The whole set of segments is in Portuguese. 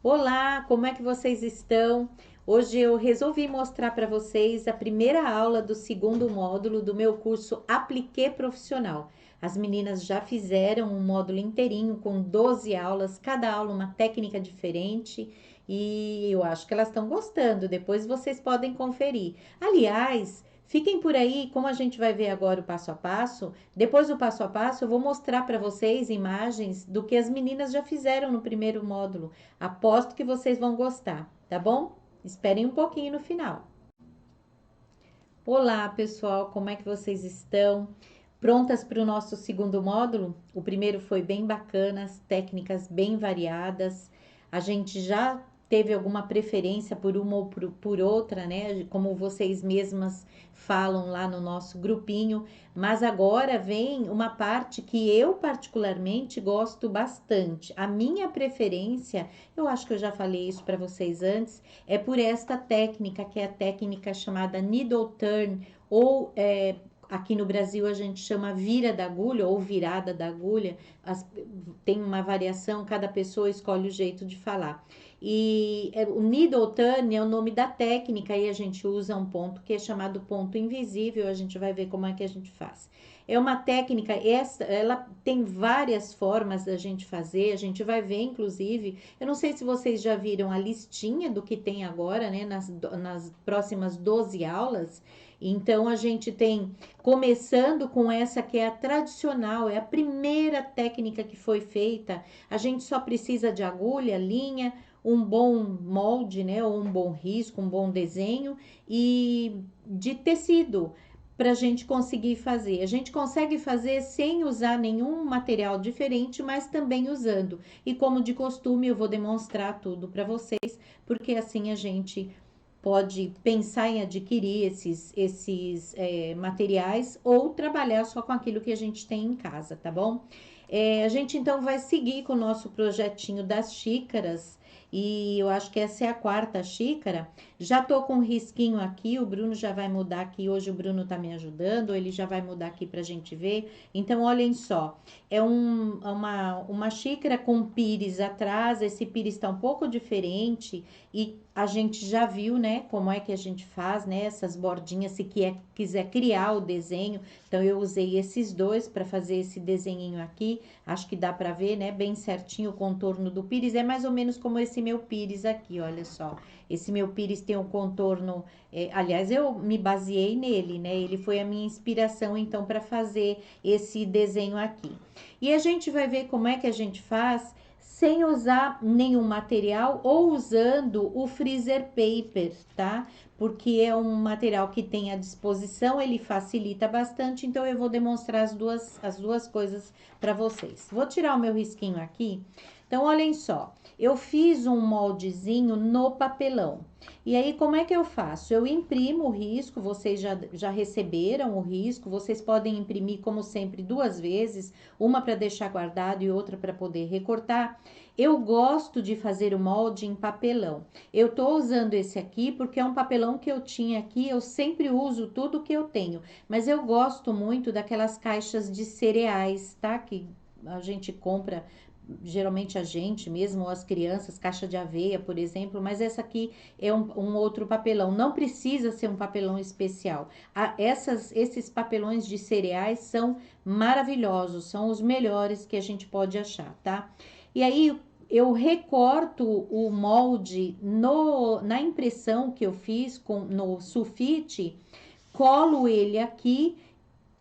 Olá, como é que vocês estão? Hoje eu resolvi mostrar para vocês a primeira aula do segundo módulo do meu curso Apliqué Profissional. As meninas já fizeram um módulo inteirinho com 12 aulas, cada aula uma técnica diferente e eu acho que elas estão gostando. Depois vocês podem conferir. Aliás, fiquem por aí, como a gente vai ver agora o passo a passo. Depois do passo a passo, eu vou mostrar para vocês imagens do que as meninas já fizeram no primeiro módulo. Aposto que vocês vão gostar, tá bom? Esperem um pouquinho no final. Olá, pessoal, como é que vocês estão? Prontas para o nosso segundo módulo? O primeiro foi bem bacana, as técnicas bem variadas. A gente já teve alguma preferência por uma ou por outra, né? Como vocês mesmas falam lá no nosso grupinho. Mas agora vem uma parte que eu particularmente gosto bastante. A minha preferência, eu acho que eu já falei isso para vocês antes, é por esta técnica, que é a técnica chamada needle turn, ou aqui no Brasil a gente chama vira da agulha ou virada da agulha, tem uma variação, cada pessoa escolhe o jeito de falar. E o needle turn é o nome da técnica e a gente usa um ponto que é chamado ponto invisível, a gente vai ver como é que a gente faz. É uma técnica, ela tem várias formas da gente fazer, a gente vai ver, inclusive, eu não sei se vocês já viram a listinha do que tem agora, né, nas próximas 12 aulas. Então, a gente tem, começando com essa que é a tradicional, é a primeira técnica que foi feita. A gente só precisa de agulha, linha, um bom molde, né, ou um bom risco, um bom desenho e de tecido para a gente conseguir fazer. A gente consegue fazer sem usar nenhum material diferente, mas também usando. E como de costume, eu vou demonstrar tudo para vocês, porque assim a gente pode pensar em adquirir esses materiais ou trabalhar só com aquilo que a gente tem em casa, tá bom? A gente então vai seguir com o nosso projetinho das xícaras e eu acho que essa é a quarta xícara. Já tô com um risquinho aqui, o Bruno já vai mudar aqui. Hoje o Bruno tá me ajudando, ele já vai mudar aqui pra gente ver. Então, olhem só, uma xícara com pires atrás, esse pires está um pouco diferente e a gente já viu, né, como é que a gente faz, né, essas bordinhas, se quiser criar o desenho. Então, eu usei esses dois para fazer esse desenhinho aqui. Acho que dá para ver, né, bem certinho o contorno do pires. É mais ou menos como esse meu pires aqui, olha só. Esse meu pires tem um contorno, aliás, eu me baseei nele, né? Ele foi a minha inspiração, então, para fazer esse desenho aqui. E a gente vai ver como é que a gente faz sem usar nenhum material ou usando o freezer paper, tá? Porque é um material que tem à disposição, ele facilita bastante, então eu vou demonstrar as duas coisas para vocês. Vou tirar o meu risquinho aqui. Então, olhem só, eu fiz um moldezinho no papelão. E aí, como é que eu faço? Eu imprimo o risco, vocês já receberam o risco, vocês podem imprimir, como sempre, duas vezes, uma para deixar guardado e outra para poder recortar. Eu gosto de fazer o molde em papelão. Eu tô usando esse aqui porque é um papelão que eu tinha aqui, eu sempre uso tudo que eu tenho, mas eu gosto muito daquelas caixas de cereais, tá? Que a gente compra, geralmente a gente mesmo, ou as crianças, caixa de aveia, por exemplo, mas essa aqui é um outro papelão. Não precisa ser um papelão especial. Esses papelões de cereais são maravilhosos, são os melhores que a gente pode achar, tá? E aí eu recorto o molde na impressão que eu fiz no sulfite, colo ele aqui.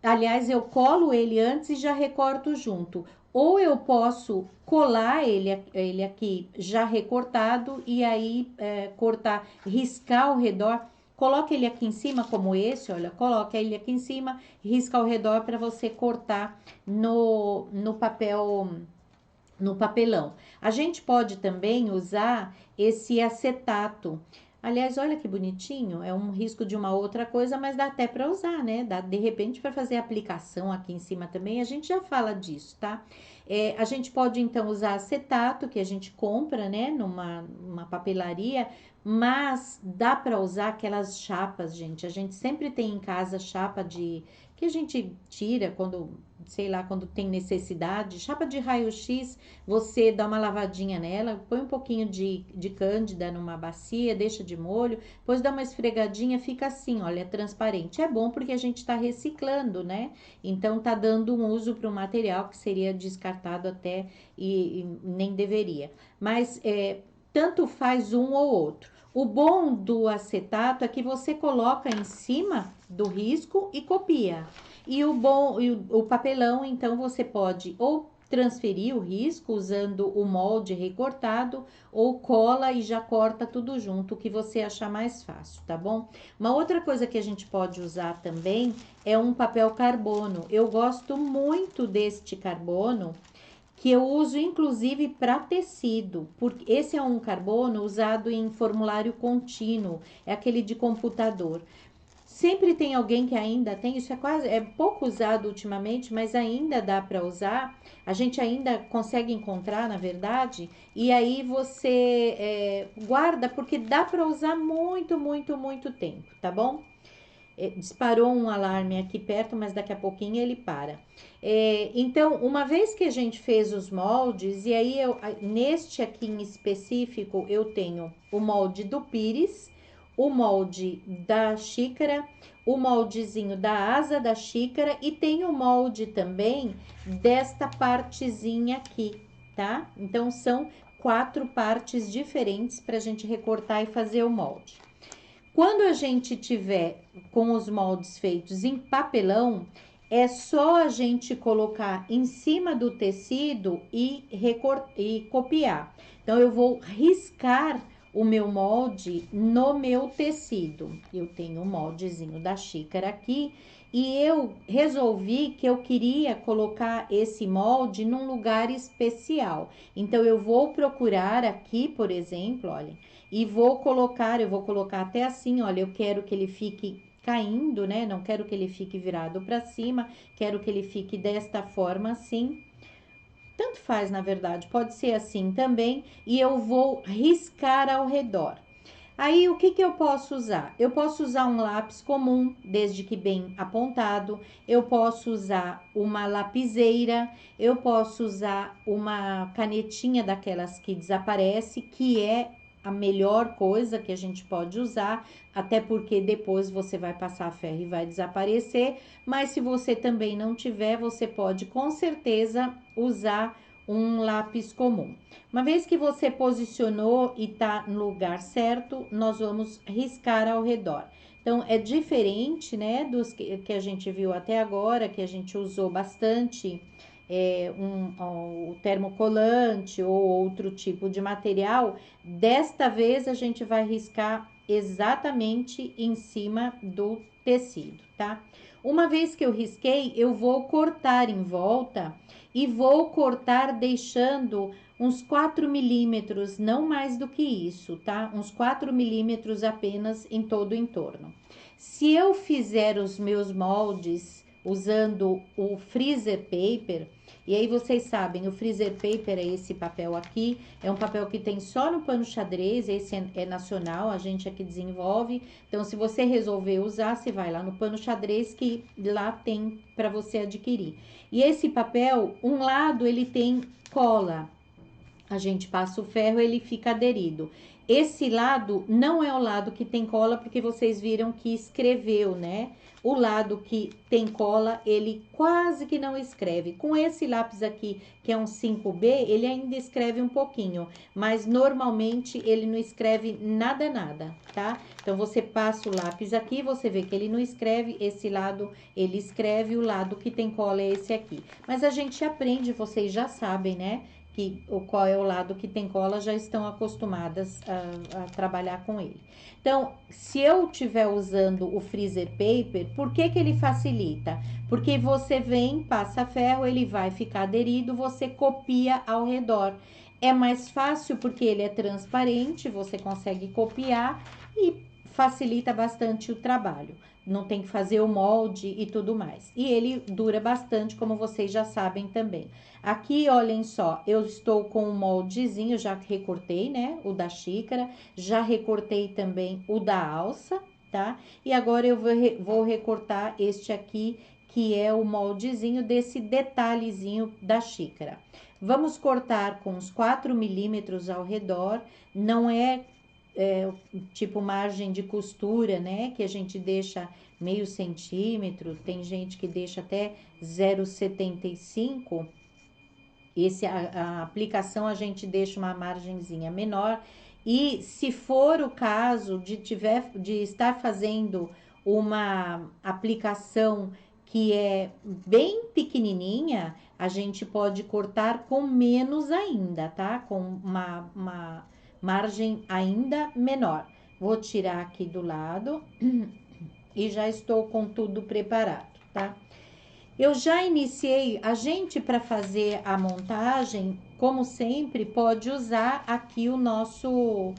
Aliás, eu colo ele antes e já recorto junto. Ou eu posso colar ele aqui já recortado e aí cortar, riscar ao redor. Coloca ele aqui em cima, como esse, olha, coloca ele aqui em cima, risca ao redor para você cortar no papel, no papelão. A gente pode também usar esse acetato. Aliás, olha que bonitinho, é um risco de uma outra coisa, mas dá até para usar, né? Dá de repente para fazer aplicação aqui em cima também, a gente já fala disso, tá? A gente pode então usar acetato que a gente compra, né, numa papelaria, mas dá para usar aquelas chapas, gente. A gente sempre tem em casa chapa que a gente tira quando, sei lá, quando tem necessidade. Chapa de raio-x, você dá uma lavadinha nela, põe um pouquinho de cândida numa bacia, deixa de molho, depois dá uma esfregadinha, fica assim, olha, transparente. É bom porque a gente está reciclando, né? Então tá dando um uso para um material que seria descartado até e nem deveria. Mas tanto faz um ou outro. O bom do acetato é que você coloca em cima do risco e copia. E o papelão, então você pode ou transferir o risco usando o molde recortado ou cola e já corta tudo junto, o que você achar mais fácil, tá bom? Uma outra coisa que a gente pode usar também é um papel carbono. Eu gosto muito deste carbono, que eu uso inclusive para tecido, porque esse é um carbono usado em formulário contínuo, é aquele de computador. Sempre tem alguém que ainda tem, isso é pouco usado ultimamente, mas ainda dá para usar. A gente ainda consegue encontrar, na verdade, e aí você guarda, porque dá para usar muito, muito, muito tempo, tá bom? Disparou um alarme aqui perto, mas daqui a pouquinho ele para. Então, uma vez que a gente fez os moldes, e aí neste aqui em específico, eu tenho o molde do pires, o molde da xícara, o moldezinho da asa da xícara e tem o molde também desta partezinha aqui, tá? Então, são 4 partes diferentes para a gente recortar e fazer o molde. Quando a gente tiver com os moldes feitos em papelão, é só a gente colocar em cima do tecido e copiar. Então, eu vou riscar o meu molde no meu tecido. Eu tenho o moldezinho da xícara aqui e eu resolvi que eu queria colocar esse molde num lugar especial. Então, eu vou procurar aqui, por exemplo, olha, e eu vou colocar até assim, olha, eu quero que ele fique caindo, né? Não quero que ele fique virado para cima, quero que ele fique desta forma assim. Tanto faz, na verdade, pode ser assim também, e eu vou riscar ao redor. Aí, o que que eu posso usar? Eu posso usar um lápis comum, desde que bem apontado. Eu posso usar uma lapiseira. Eu posso usar uma canetinha daquelas que desaparece, que é a melhor coisa que a gente pode usar, até porque depois você vai passar ferro e vai desaparecer. Mas se você também não tiver, você pode com certeza usar um lápis comum. Uma vez que você posicionou e tá no lugar certo, nós vamos riscar ao redor. Então, é diferente, né, dos que a gente viu até agora, que a gente usou bastante o termocolante ou outro tipo de material. Desta vez, a gente vai riscar exatamente em cima do tecido, tá? Uma vez que eu risquei, eu vou cortar em volta e vou cortar deixando uns 4 milímetros, não mais do que isso, tá? Uns 4 milímetros apenas em todo o entorno. Se eu fizer os meus moldes usando o freezer paper, e aí vocês sabem, o freezer paper é esse papel aqui, é um papel que tem só no pano xadrez, esse é nacional, a gente aqui desenvolve. Então, se você resolver usar, você vai lá no pano xadrez que lá tem para você adquirir. E esse papel, um lado ele tem cola, a gente passa o ferro, ele fica aderido. Esse lado não é o lado que tem cola, porque vocês viram que escreveu, né? O lado que tem cola, ele quase que não escreve. Com esse lápis aqui, que é um 5B, ele ainda escreve um pouquinho, mas normalmente ele não escreve nada, nada, tá? Então, você passa o lápis aqui, você vê que ele não escreve, esse lado ele escreve, o lado que tem cola é esse aqui. Mas a gente aprende, vocês já sabem, né? Qual é o lado que tem cola, já estão acostumadas a trabalhar com ele. Então, se eu estiver usando o freezer paper, por que que ele facilita? Porque você vem, passa ferro, ele vai ficar aderido, você copia ao redor. É mais fácil porque ele é transparente, você consegue copiar e facilita bastante o trabalho. Não tem que fazer o molde e tudo mais. E ele dura bastante, como vocês já sabem também. Aqui, olhem só, eu estou com o moldezinho, já recortei, né? O da xícara, já recortei também o da alça, tá? E agora eu vou recortar este aqui, que é o moldezinho desse detalhezinho da xícara. Vamos cortar com uns 4 milímetros ao redor, não é tipo margem de costura, né? Que a gente deixa meio centímetro, tem gente que deixa até 0,75. A aplicação a gente deixa uma margenzinha menor. E se for o caso de estar fazendo uma aplicação que é bem pequenininha, a gente pode cortar com menos ainda, tá? Com uma margem ainda menor. Vou tirar aqui do lado e já estou com tudo preparado, tá? Eu já iniciei, a gente para fazer a montagem, como sempre, pode usar aqui o nosso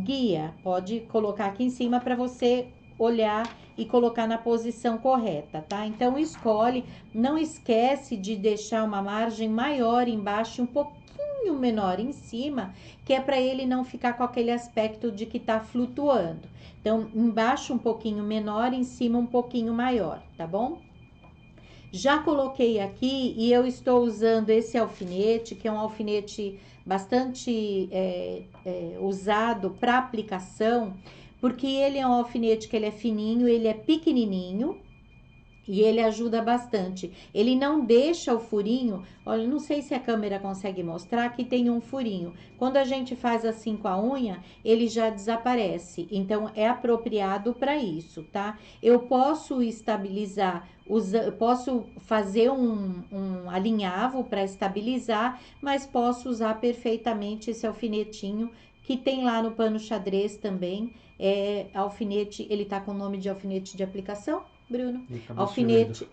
guia. Pode colocar aqui em cima para você olhar e colocar na posição correta, tá? Então, escolhe, não esquece de deixar uma margem maior embaixo e um pouquinho menor em cima, que é para ele não ficar com aquele aspecto de que tá flutuando. Então, embaixo um pouquinho menor, em cima um pouquinho maior, tá bom? Já coloquei aqui e eu estou usando esse alfinete, que é um alfinete bastante usado para aplicação, porque ele é um alfinete que ele é fininho, ele é pequenininho, e ele ajuda bastante. Ele não deixa o furinho. Olha, não sei se a câmera consegue mostrar que tem um furinho. Quando a gente faz assim com a unha, ele já desaparece. Então, é apropriado para isso, tá? Eu posso estabilizar, posso fazer um alinhavo para estabilizar, mas posso usar perfeitamente esse alfinetinho que tem lá no pano xadrez também. É alfinete, ele tá com o nome de alfinete de aplicação, Bruno? Alfinete,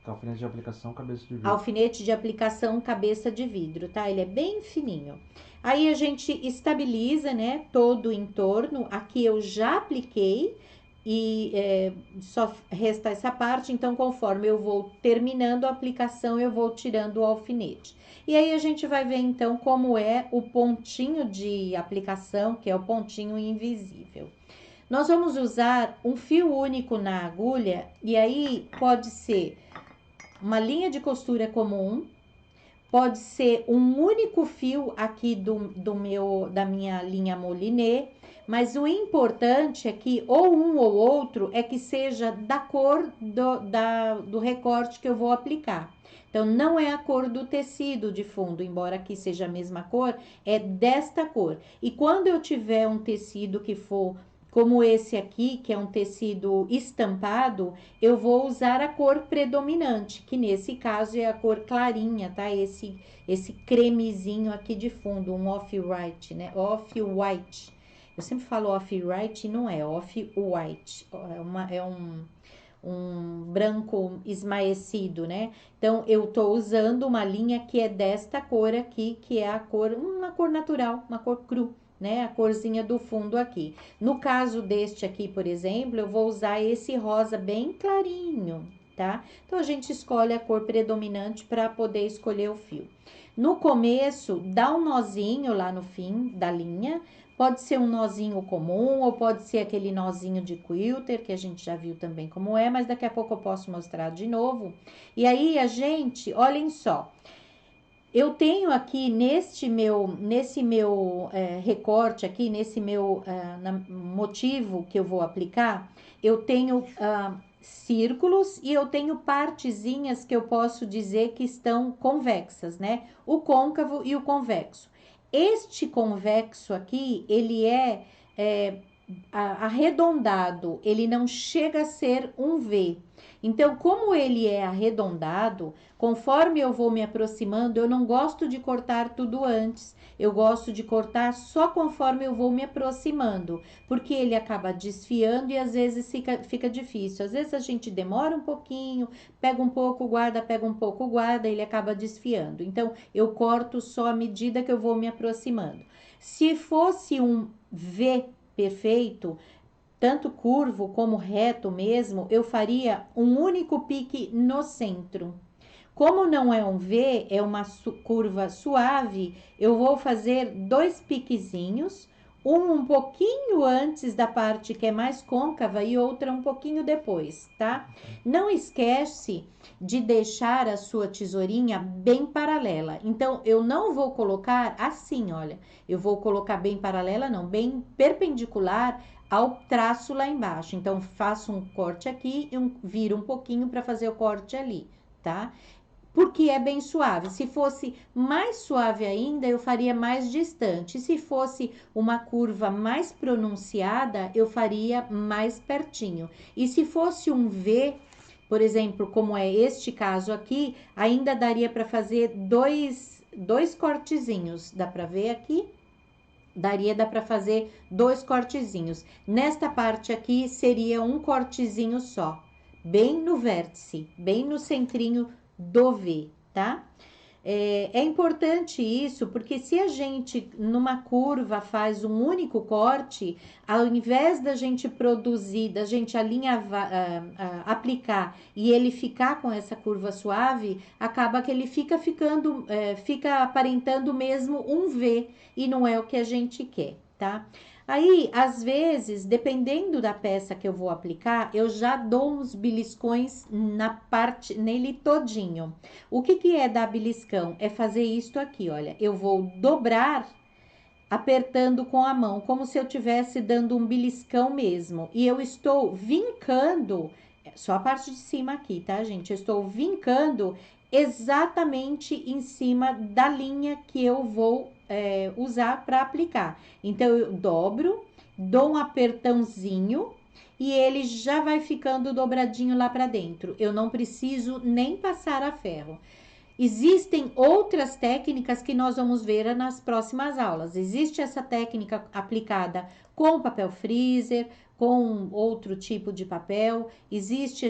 alfinete de aplicação, cabeça de vidro. Alfinete de aplicação, cabeça de vidro, tá? Ele é bem fininho. Aí a gente estabiliza, né, todo o entorno. Aqui eu já apliquei e só resta essa parte. Então, conforme eu vou terminando a aplicação, eu vou tirando o alfinete. E aí a gente vai ver então como é o pontinho de aplicação, que é o pontinho invisível. Nós vamos usar um fio único na agulha e aí pode ser uma linha de costura comum, pode ser um único fio aqui da minha linha moulinet, mas o importante é que ou um ou outro é que seja da cor do recorte que eu vou aplicar. Então, não é a cor do tecido de fundo, embora aqui seja a mesma cor, é desta cor. E quando eu tiver um tecido que for como esse aqui, que é um tecido estampado, eu vou usar a cor predominante, que nesse caso é a cor clarinha, tá? Esse cremezinho aqui de fundo, um off-white, né? Off-white. Eu sempre falo off-white e não é off-white. Um branco esmaecido, né? Então, eu tô usando uma linha que é desta cor aqui, que é uma cor natural, uma cor cru, né? A corzinha do fundo aqui. No caso deste aqui, por exemplo, eu vou usar esse rosa bem clarinho, tá? Então, a gente escolhe a cor predominante para poder escolher o fio. No começo, dá um nozinho lá no fim da linha. Pode ser um nozinho comum ou pode ser aquele nozinho de quilter, que a gente já viu também como é, mas daqui a pouco eu posso mostrar de novo. E aí, olhem só, eu tenho aqui nesse meu recorte aqui, nesse meu motivo que eu vou aplicar, eu tenho círculos e eu tenho partezinhas que eu posso dizer que estão convexas, né? O côncavo e o convexo. Este convexo aqui, ele é arredondado, ele não chega a ser um V. Então, como ele é arredondado, conforme eu vou me aproximando, eu não gosto de cortar tudo antes. Eu gosto de cortar só conforme eu vou me aproximando, porque ele acaba desfiando e às vezes fica difícil. Às vezes a gente demora um pouquinho, pega um pouco, guarda, pega um pouco, guarda, ele acaba desfiando. Então, eu corto só à medida que eu vou me aproximando. Se fosse um V perfeito, tanto curvo como reto mesmo, eu faria um único pique no centro. Como não é um V, é uma curva suave, eu vou fazer 2 piquezinhos, um pouquinho antes da parte que é mais côncava e outra um pouquinho depois, tá? Não esquece de deixar a sua tesourinha bem paralela. Então, eu não vou colocar assim, olha, eu vou colocar bem paralela, não, bem perpendicular ao traço lá embaixo. Então, faço um corte aqui e viro um pouquinho para fazer o corte ali, tá? Porque é bem suave. Se fosse mais suave ainda, eu faria mais distante. Se fosse uma curva mais pronunciada, eu faria mais pertinho. E se fosse um V, por exemplo, como é este caso aqui, ainda daria para fazer dois cortezinhos. Dá para ver aqui? Dá para fazer 2 cortezinhos. Nesta parte aqui seria um cortezinho só, bem no vértice, bem no centrinho do V, tá? É importante isso, porque se a gente, numa curva, faz um único corte, ao invés da gente produzir, da gente aplicar e ele ficar com essa curva suave, acaba que ele fica aparentando mesmo um V, e não é o que a gente quer, tá? Aí, às vezes, dependendo da peça que eu vou aplicar, eu já dou uns beliscões nele todinho. O que é dar beliscão? É fazer isto aqui, olha. Eu vou dobrar apertando com a mão, como se eu estivesse dando um beliscão mesmo. E eu estou vincando, só a parte de cima aqui, tá, gente? Eu estou vincando exatamente em cima da linha que eu vou usar para aplicar. Então, eu dobro, dou um apertãozinho e ele já vai ficando dobradinho lá para dentro. Eu não preciso nem passar a ferro. Existem outras técnicas que nós vamos ver nas próximas aulas. Existe essa técnica aplicada com papel freezer, com outro tipo de papel, existe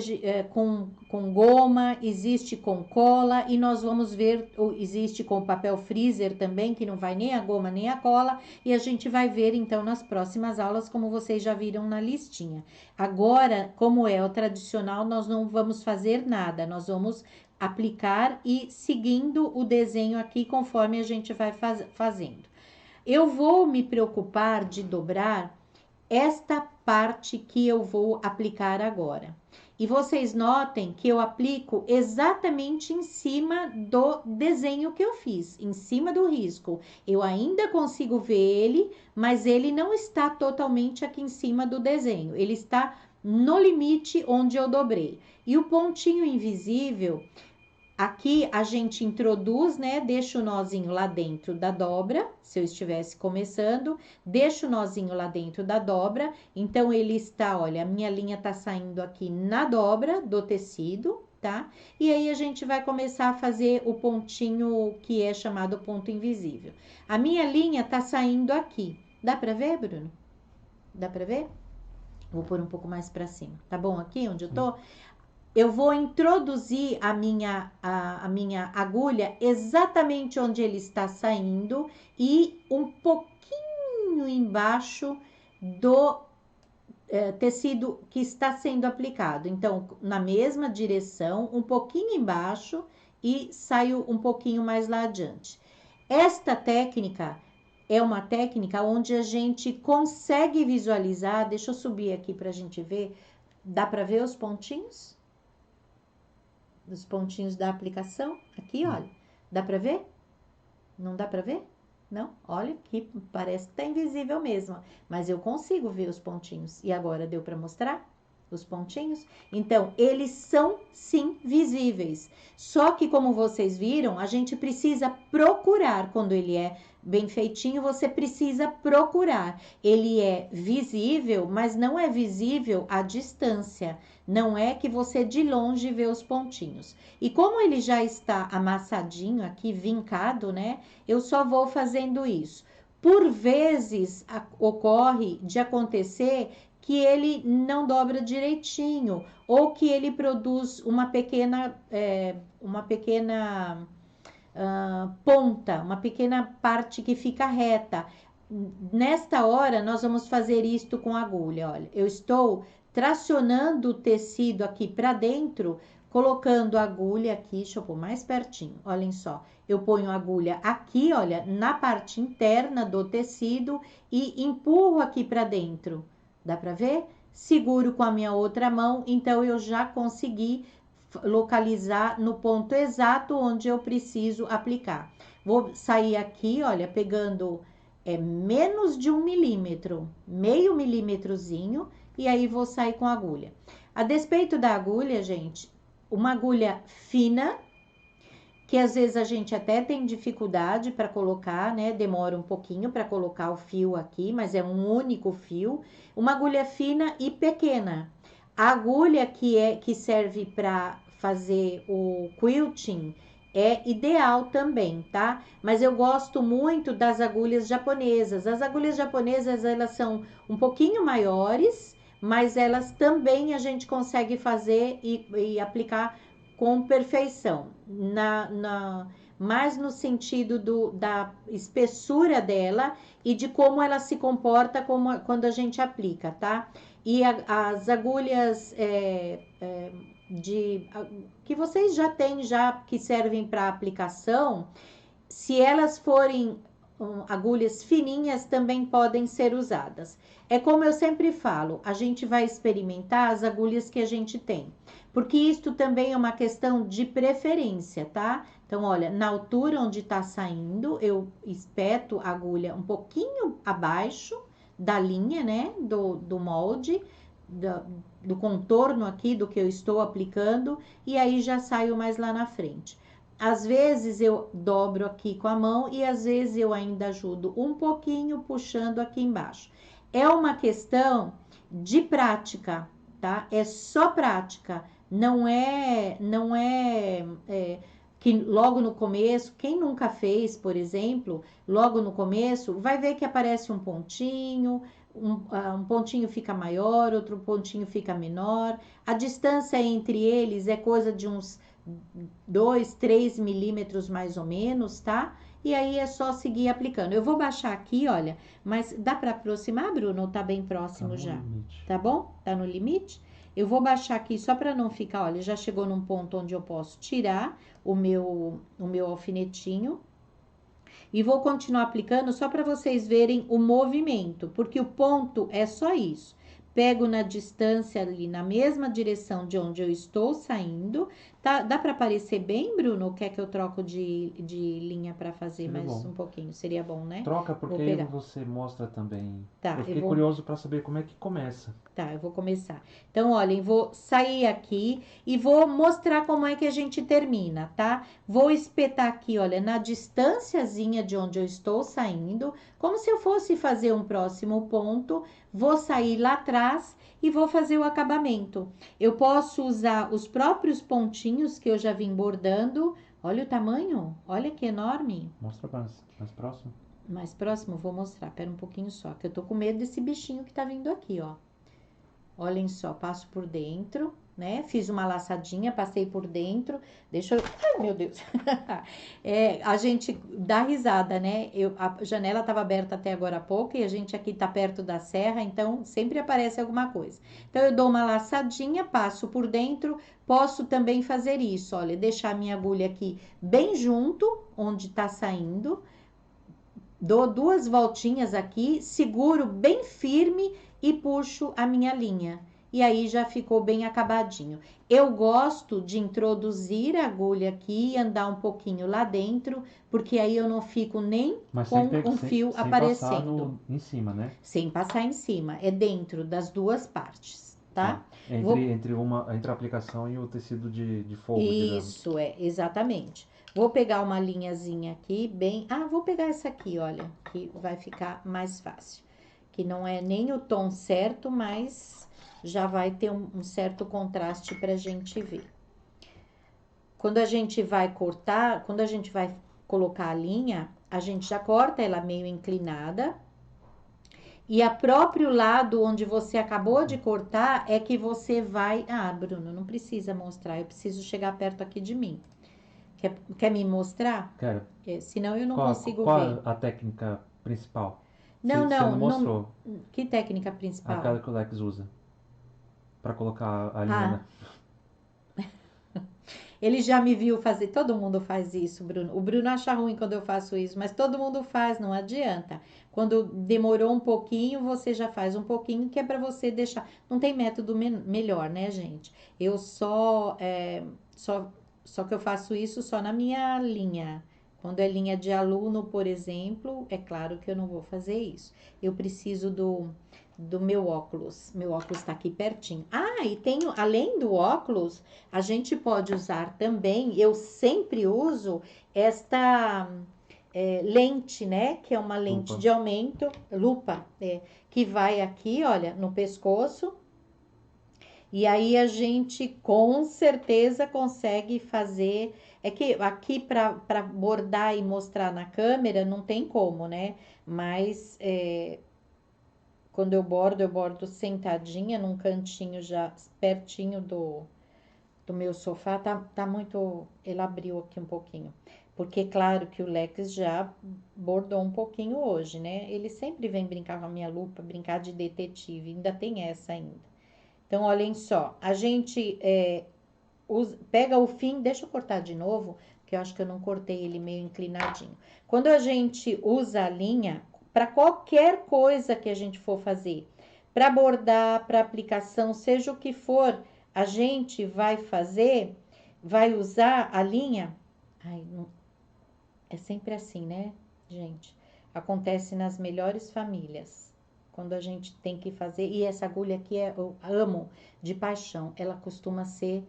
com goma, existe com cola, e nós vamos ver, existe com papel freezer também, que não vai nem a goma nem a cola, e a gente vai ver então nas próximas aulas, como vocês já viram na listinha. Agora, como é o tradicional, nós não vamos fazer nada, nós vamos aplicar e seguindo o desenho aqui conforme a gente vai fazendo. Eu vou me preocupar de dobrar esta parte que eu vou aplicar agora. E vocês notem que eu aplico exatamente em cima do desenho que eu fiz, em cima do risco. Eu ainda consigo ver ele, mas ele não está totalmente aqui em cima do desenho. Ele está no limite onde eu dobrei. E o pontinho invisível, aqui a gente introduz, né? Deixa o nozinho lá dentro da dobra, se eu estivesse começando, deixa o nozinho lá dentro da dobra, então ele está, olha, a minha linha tá saindo aqui na dobra do tecido, tá? E aí a gente vai começar a fazer o pontinho que é chamado ponto invisível. A minha linha tá saindo aqui. Dá pra ver, Bruno? Dá pra ver? Vou pôr um pouco mais pra cima. Tá bom aqui onde eu tô? Eu vou introduzir a minha agulha exatamente onde ele está saindo e um pouquinho embaixo do tecido que está sendo aplicado. Então, na mesma direção, um pouquinho embaixo e saio um pouquinho mais lá adiante. Esta técnica é uma técnica onde a gente consegue visualizar. Deixa eu subir aqui para a gente ver. Dá para ver os pontinhos? Dos pontinhos da aplicação, aqui, olha, dá para ver? Não dá para ver? Não? Olha, que parece que tá invisível mesmo, mas eu consigo ver os pontinhos. E agora deu para mostrar os pontinhos? Então, eles são sim visíveis. Só que, como vocês viram, a gente precisa procurar quando ele é bem feitinho, você precisa procurar. Ele é visível, mas não é visível à distância. Não é que você de longe vê os pontinhos. E como ele já está amassadinho aqui, vincado, né? Eu só vou fazendo isso. Por vezes ocorre de acontecer que ele não dobra direitinho ou que ele produz uma pequena ponta, uma pequena parte que fica reta. nesta hora, nós vamos fazer isto com a agulha, olha. Eu estou tracionando o tecido aqui para dentro, colocando a agulha aqui, deixa eu pôr mais pertinho, olhem só. Eu ponho a agulha aqui, olha, na parte interna do tecido e empurro aqui para dentro. Dá para ver? Seguro com a minha outra mão, então eu já consegui localizar no ponto exato onde eu preciso aplicar. Vou sair aqui, olha, pegando menos de 1 milímetro, meio milímetrozinho, e aí vou sair com a agulha. A despeito da agulha, gente, uma agulha fina, que às vezes a gente até tem dificuldade para colocar, né? Demora um pouquinho para colocar o fio aqui, mas é um único fio. Uma agulha fina e pequena. A agulha que serve para fazer o quilting é ideal também, tá? Mas eu gosto muito das agulhas japonesas. As agulhas japonesas, elas são um pouquinho maiores, mas elas também a gente consegue fazer e aplicar com perfeição, mais no sentido da espessura dela e de como ela se comporta quando a gente aplica, tá? E as agulhas que vocês já têm, que servem para aplicação, se elas forem agulhas fininhas, também podem ser usadas. É como eu sempre falo, a gente vai experimentar as agulhas que a gente tem, porque isto também é uma questão de preferência, tá? Então, olha, na altura onde tá saindo, eu espeto a agulha um pouquinho abaixo da linha, né, do molde, do contorno aqui do que eu estou aplicando, e aí já saio mais lá na frente. Às vezes eu dobro aqui com a mão e às vezes eu ainda ajudo um pouquinho puxando aqui embaixo. É uma questão de prática, tá? É só prática. Não é que logo no começo, quem nunca fez, por exemplo, logo no começo, vai ver que aparece um pontinho, um pontinho fica maior, outro pontinho fica menor. A distância entre eles é coisa de uns 2, 3 milímetros mais ou menos, tá? E aí é só seguir aplicando. Eu vou baixar aqui, olha, mas dá para aproximar, Bruno? Ou tá bem próximo Tá no já? limite. Tá bom? Tá no limite? Eu vou baixar aqui só para não ficar, olha, já chegou num ponto onde eu posso tirar o meu alfinetinho. E vou continuar aplicando só para vocês verem o movimento, porque o ponto é só isso. Pego na distância ali, na mesma direção de onde eu estou saindo. Tá, dá para aparecer bem, Bruno? Ou quer que eu troco de linha para fazer Seria mais bom. um pouquinho? Seria bom, né? Troca, Vou porque aí pegar. você mostra também. Tá, Eu eu fiquei vou. curioso para saber como é que começa. Tá, eu vou começar. Então, olhem, vou sair aqui e vou mostrar como é que a gente termina, tá? Vou espetar aqui, olha, na distânciazinha de onde eu estou saindo, como se eu fosse fazer um próximo ponto. Vou sair lá atrás e vou fazer o acabamento. Eu posso usar os próprios pontinhos que eu já vim bordando. Olha o tamanho, olha que enorme. Mostra mais próximo. Mais próximo, vou mostrar. Pera um pouquinho só, que eu tô com medo desse bichinho que tá vindo aqui, ó. Olhem só, passo por dentro, né? Fiz uma laçadinha, passei por dentro. Deixa eu. Ai, meu Deus! A gente dá risada, né? A janela estava aberta até agora há pouco e a gente aqui tá perto da serra, então sempre aparece alguma coisa. Então, eu dou uma laçadinha, passo por dentro. Posso também fazer isso, olha, deixar a minha agulha aqui bem junto, onde tá saindo. Dou 2 voltinhas aqui, seguro bem firme e puxo a minha linha. E aí já ficou bem acabadinho. Eu gosto de introduzir a agulha aqui e andar um pouquinho lá dentro, porque aí eu não fico nem com um fio sem aparecendo. passar em cima, né? Sem passar em cima. É dentro das duas partes, tá? Entre a aplicação e o tecido de forro, digamos. Isso, exatamente. Vou pegar uma linhazinha aqui, bem... Ah, vou pegar essa aqui, olha, que vai ficar mais fácil. Que não é nem o tom certo, mas já vai ter um certo contraste pra gente ver. Quando a gente vai cortar, quando a gente vai colocar a linha, a gente já corta ela meio inclinada. E a próprio lado onde você acabou de cortar é que você vai... Ah, Bruno, não precisa mostrar, eu preciso chegar perto aqui de mim. Quer me mostrar? Quero. Senão eu não consigo Qual ver. a técnica principal? Não, Você não não, não. mostrou Que técnica principal? aquela que o Lex usa pra colocar a linha, né? Ah, ele já me viu fazer, todo mundo faz isso, Bruno. O Bruno acha ruim quando eu faço isso, mas todo mundo faz, não adianta. Quando demorou um pouquinho, você já faz um pouquinho, que é para você deixar. Não tem método melhor, né, gente? Eu só, só que eu faço isso só na minha linha. Quando é linha de aluno, por exemplo, é claro que eu não vou fazer isso. Eu preciso do meu óculos. Meu óculos está aqui pertinho. Ah, e tenho, além do óculos, a gente pode usar também, eu sempre uso esta lente, né? Que é uma lente Lupa. de aumento, lupa, que vai aqui, olha, no pescoço. E aí a gente com certeza consegue fazer. É que aqui para bordar e mostrar na câmera não tem como, né? Mas quando eu bordo sentadinha num cantinho já pertinho do meu sofá, tá muito. Ele abriu aqui um pouquinho. Porque, claro que o Lex já bordou um pouquinho hoje, né? Ele sempre vem brincar com a minha lupa, brincar de detetive, ainda tem essa ainda. Então, olhem só, a gente pega o fim, deixa eu cortar de novo, que eu acho que eu não cortei ele meio inclinadinho. Quando a gente usa a linha, para qualquer coisa que a gente for fazer, para bordar, para aplicação, seja o que for, a gente vai fazer, vai usar a linha. Ai, não, é sempre assim, né, gente? Acontece nas melhores famílias. Quando a gente tem que fazer, e essa agulha aqui eu amo de paixão, ela costuma ser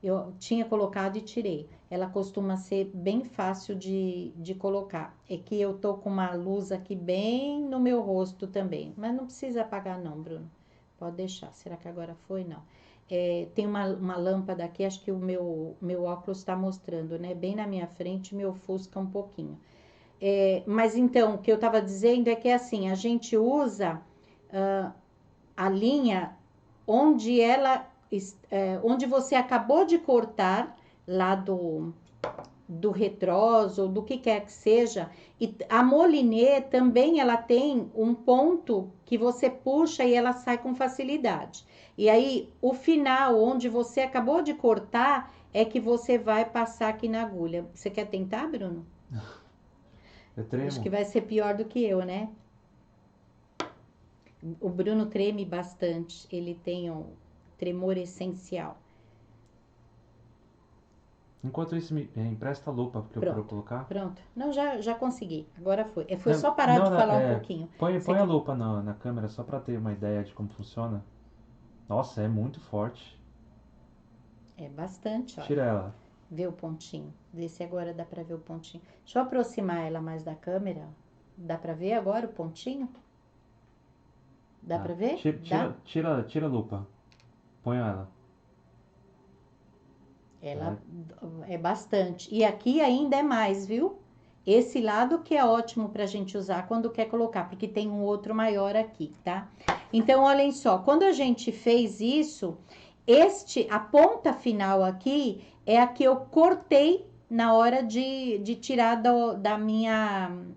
eu tinha colocado e tirei. Ela costuma ser bem fácil de colocar. É que eu tô com uma luz aqui bem no meu rosto também. Mas não precisa apagar não, Bruno. Pode deixar. Será que agora foi? Não. Tem uma lâmpada aqui, acho que o meu óculos está mostrando, né? Bem na minha frente, me ofusca um pouquinho. Mas então, o que eu estava dizendo é que assim, a gente usa a linha onde onde você acabou de cortar lá do retrós ou do que quer que seja. E a molinê também ela tem um ponto que você puxa e ela sai com facilidade. E aí o final onde você acabou de cortar é que você vai passar aqui na agulha. Você quer tentar, Bruno? Eu Acho que tremo. vai ser pior do que eu, né? O Bruno treme bastante. Ele tem um tremor essencial. Enquanto isso, me empresta a lupa pra eu Pronto, colocar. pronto. Não, já consegui. Agora foi. Foi Não, só parar não, de não, falar um pouquinho. Você põe a quer? lupa na câmera só pra ter uma ideia de como funciona. Nossa, é muito forte. É bastante, olha. Tira ela. Vê o pontinho. Vê se agora dá pra ver o pontinho. Deixa eu aproximar ela mais da câmera. Dá pra ver agora o pontinho? Dá Tá. pra ver? Dá? Tira a lupa. Põe ela. Ela É, é bastante. E aqui ainda é mais, viu? Esse lado que é ótimo pra gente usar quando quer colocar, porque tem um outro maior aqui, tá? Então, olhem só, quando a gente fez isso, a ponta final aqui é a que eu cortei na hora de tirar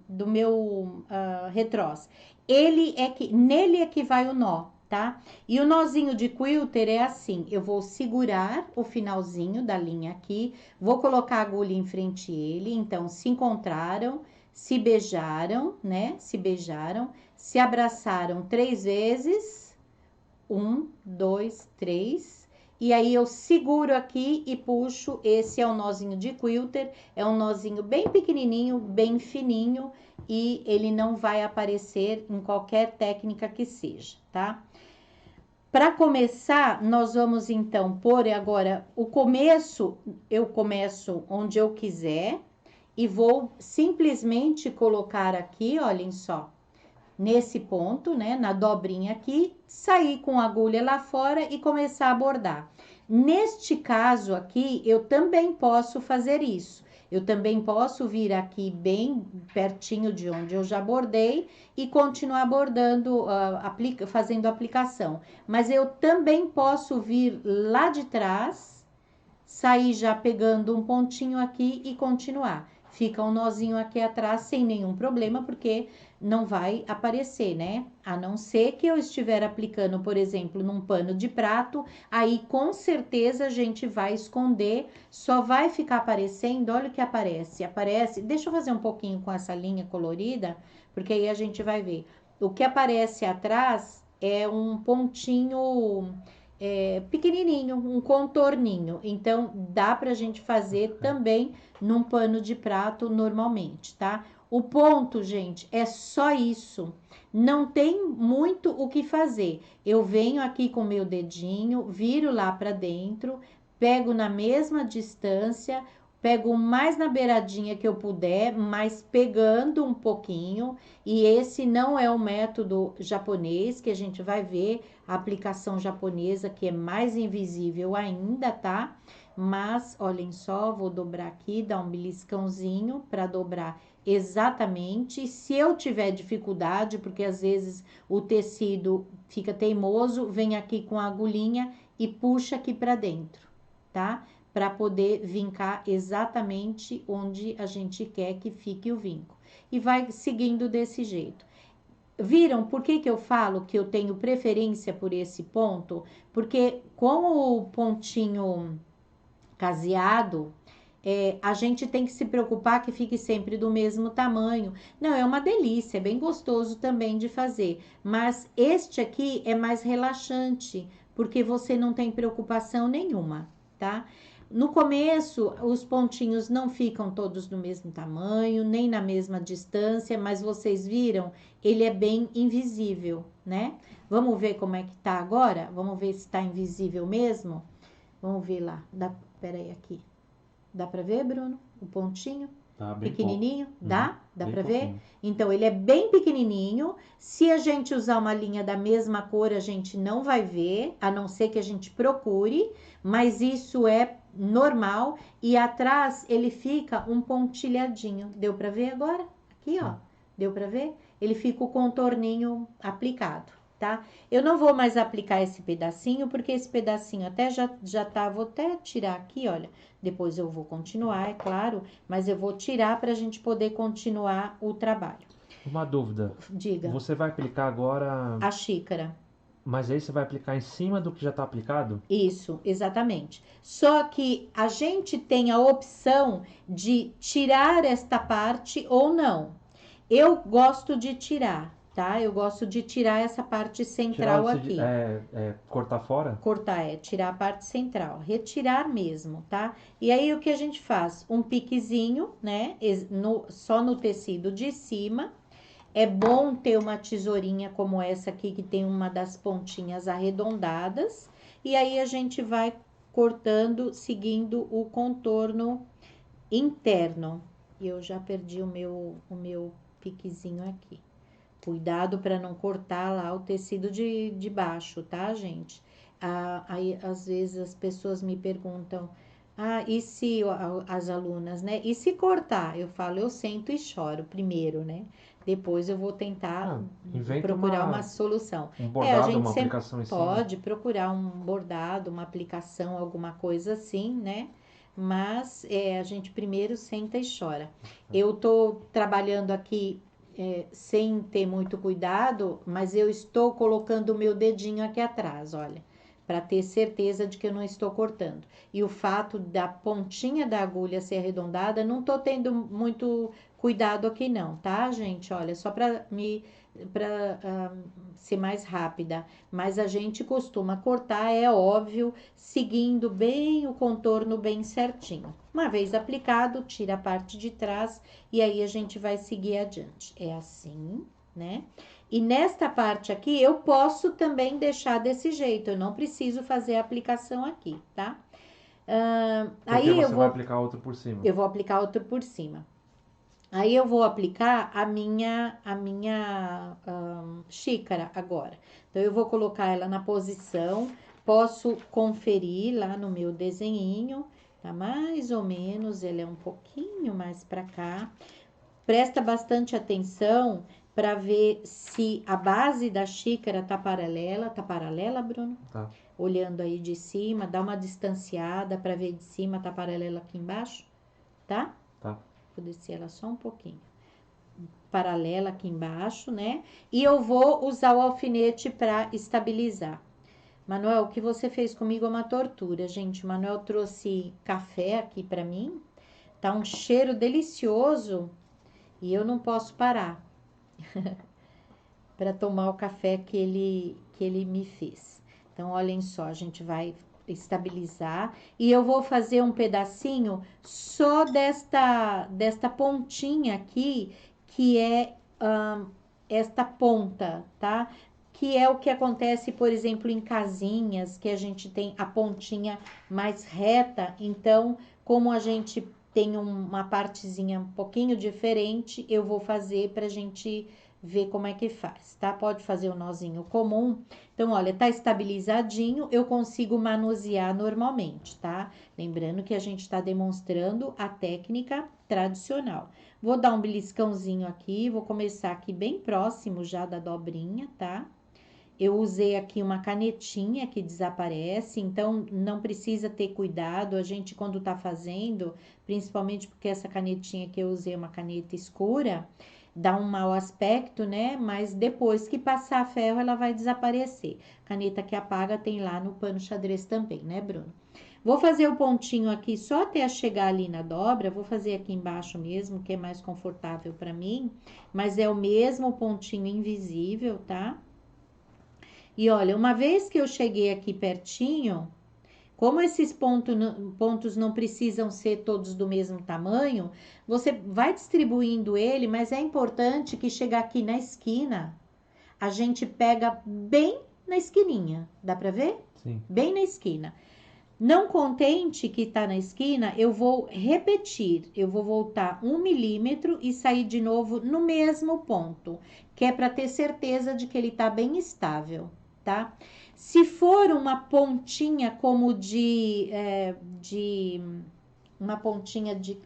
do meu retrós. Nele é que vai o nó, tá? E o nozinho de quilter é assim, eu vou segurar o finalzinho da linha aqui, vou colocar a agulha em frente a ele, então se encontraram, se beijaram, né? Se beijaram, se abraçaram 3 vezes, 1, 2, 3. E aí eu seguro aqui e puxo. Esse é o nozinho de quilter, é um nozinho bem pequenininho, bem fininho e ele não vai aparecer em qualquer técnica que seja, tá? Para começar, nós vamos então pôr agora o começo, eu começo onde eu quiser e vou simplesmente colocar aqui, olhem só, nesse ponto, né, na dobrinha aqui, sair com a agulha lá fora e começar a bordar. Neste caso aqui, eu também posso fazer isso. Eu também posso vir aqui bem pertinho de onde eu já bordei e continuar bordando, fazendo aplicação. Mas eu também posso vir lá de trás, sair já pegando um pontinho aqui e continuar. fica um nozinho aqui atrás sem nenhum problema, porque não vai aparecer, né? A não ser que eu estiver aplicando, por exemplo, num pano de prato, aí com certeza a gente vai esconder, só vai ficar aparecendo, olha o que aparece, deixa eu fazer um pouquinho com essa linha colorida, porque aí a gente vai ver. O que aparece atrás é um pontinho pequenininho, um contorninho. Então, dá pra gente fazer também num pano de prato normalmente, tá? O ponto, gente, é só isso. Não tem muito o que fazer. Eu venho aqui com o meu dedinho, viro lá pra dentro, pego na mesma distância, pego mais na beiradinha que eu puder, mas pegando um pouquinho. E esse não é o método japonês, que a gente vai ver a aplicação japonesa, que é mais invisível ainda, tá? Mas, olhem só, vou dobrar aqui, dar um beliscãozinho para dobrar exatamente. Se eu tiver dificuldade, porque às vezes o tecido fica teimoso, vem aqui com a agulhinha e puxa aqui para dentro, tá? Para poder vincar exatamente onde a gente quer que fique o vinco. E vai seguindo desse jeito. Viram por que eu falo que eu tenho preferência por esse ponto? Porque com o pontinho caseado, a gente tem que se preocupar que fique sempre do mesmo tamanho. Não, é uma delícia, é bem gostoso também de fazer. Mas este aqui é mais relaxante, porque você não tem preocupação nenhuma, tá? No começo, os pontinhos não ficam todos do mesmo tamanho, nem na mesma distância, mas vocês viram, ele é bem invisível, né? Vamos ver como é que tá agora? Vamos ver se tá invisível mesmo? Vamos ver lá. Peraí, aqui. Dá pra ver, Bruno? O pontinho? Tá bem Pequenininho? pouco. Dá? Dá Bem pra ver? pouquinho. Então, ele é bem pequenininho. Se a gente usar uma linha da mesma cor, a gente não vai ver, a não ser que a gente procure, mas isso é normal. E atrás, ele fica um pontilhadinho. Deu pra ver agora? Aqui, ó. Deu pra ver? Ele fica o contorninho aplicado, tá? Eu não vou mais aplicar esse pedacinho, porque esse pedacinho até já tá, vou até tirar aqui, olha. Depois eu vou continuar, é claro, mas eu vou tirar para a gente poder continuar o trabalho. Uma dúvida. Diga, Você vai aplicar agora, a xícara. mas aí você vai aplicar em cima do que já está aplicado? Isso, exatamente. Só que a gente tem a opção de tirar esta parte ou não. Eu gosto de tirar, tá? Eu gosto de tirar essa parte Tirar, central aqui. cortar fora? Cortar tirar a parte central, retirar mesmo, tá? E aí o que a gente faz? Um piquezinho, né? Só no tecido de cima. É bom ter uma tesourinha como essa aqui, que tem uma das pontinhas arredondadas. E aí a gente vai cortando, seguindo o contorno interno. Eu já perdi o meu piquezinho aqui. Cuidado para não cortar lá o tecido de baixo, tá, gente? Aí, às vezes, as pessoas me perguntam, e se as alunas, né? E se cortar? Eu falo, eu sento e choro primeiro, né? Depois eu vou tentar Inventa procurar uma solução. um A bordado, gente uma sempre aplicação em cima. pode procurar um bordado, uma aplicação, alguma coisa assim, né? Mas a gente primeiro senta e chora. Eu tô trabalhando aqui sem ter muito cuidado, mas eu estou colocando o meu dedinho aqui atrás, olha, para ter certeza de que eu não estou cortando. E o fato da pontinha da agulha ser arredondada, não tô tendo muito cuidado aqui não, tá, gente? Olha, só para ser mais rápida, mas a gente costuma cortar, é óbvio, seguindo bem o contorno bem certinho. Uma vez aplicado, tira a parte de trás e aí a gente vai seguir adiante. É assim, né? E nesta parte aqui, eu posso também deixar desse jeito, eu não preciso fazer a aplicação aqui, tá? Porque Aí você vai aplicar outro por cima. eu vou aplicar outro por cima. Aí eu vou aplicar a minha xícara agora. Então, eu vou colocar ela na posição, posso conferir lá no meu desenhinho, tá mais ou menos, ele é um pouquinho mais pra cá. Presta bastante atenção para ver se a base da xícara tá paralela, Bruno? Tá. Olhando aí de cima, dá uma distanciada para ver de cima, tá paralela aqui embaixo, tá? Tá. Vou descer ela só um pouquinho. Paralela aqui embaixo, né? E eu vou usar o alfinete para estabilizar. Manuel, o que você fez comigo é uma tortura, gente. O Manuel trouxe café aqui para mim. Tá um cheiro delicioso e eu não posso parar para tomar o café que ele me fez. Então, olhem só, a gente vai estabilizar e eu vou fazer um pedacinho só desta pontinha aqui, que é esta ponta, tá? Que é o que acontece, por exemplo, em casinhas, que a gente tem a pontinha mais reta. Então, como a gente tem uma partezinha um pouquinho diferente, eu vou fazer pra gente ver como é que faz, tá? Pode fazer o nozinho comum. Então, olha, tá estabilizadinho, eu consigo manusear normalmente, tá? Lembrando que a gente tá demonstrando a técnica tradicional. Vou dar um beliscãozinho aqui, vou começar aqui bem próximo já da dobrinha, tá? Eu usei aqui uma canetinha que desaparece, então não precisa ter cuidado. A gente, quando tá fazendo, principalmente porque essa canetinha que eu usei é uma caneta escura, dá um mau aspecto, né? Mas depois que passar a ferro, ela vai desaparecer. Caneta que apaga tem lá no pano xadrez também, né, Bruno? Vou fazer o pontinho aqui só até chegar ali na dobra. Vou fazer aqui embaixo mesmo, que é mais confortável para mim. Mas é o mesmo pontinho invisível, tá? E olha, uma vez que eu cheguei aqui pertinho, como esses pontos não precisam ser todos do mesmo tamanho, você vai distribuindo ele, mas é importante que chegar aqui na esquina, a gente pega bem na esquininha. Dá pra ver? Sim. Bem na esquina. Não contente que tá na esquina, eu vou repetir. Eu vou voltar 1 milímetro e sair de novo no mesmo ponto, que é para ter certeza de que ele tá bem estável, tá? Se for uma pontinha como de uma pontinha de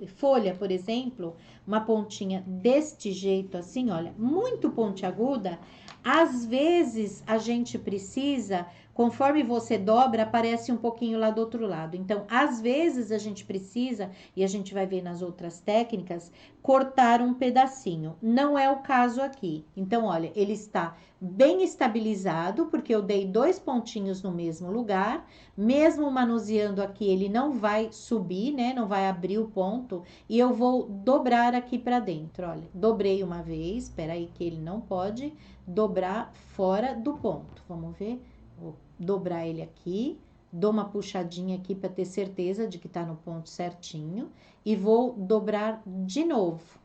folha, por exemplo, uma pontinha deste jeito assim, olha, muito pontiaguda, às vezes a gente precisa, conforme você dobra, aparece um pouquinho lá do outro lado. Então, às vezes a gente precisa, e a gente vai ver nas outras técnicas, cortar um pedacinho. Não é o caso aqui. Então, olha, ele está bem estabilizado, porque eu dei 2 pontinhos no mesmo lugar. Mesmo manuseando aqui, ele não vai subir, né? Não vai abrir o ponto. E eu vou dobrar aqui para dentro, olha. Dobrei uma vez, espera aí que ele não pode dobrar fora do ponto. Vamos ver? Vou dobrar ele aqui. Dou uma puxadinha aqui para ter certeza de que tá no ponto certinho. E vou dobrar de novo,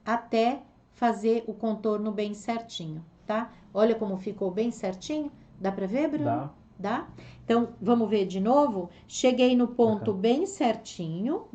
até fazer o contorno bem certinho, tá? Olha como ficou bem certinho. Dá para ver, Bruno? Dá. Dá? Então, vamos ver de novo? Cheguei no ponto bem certinho,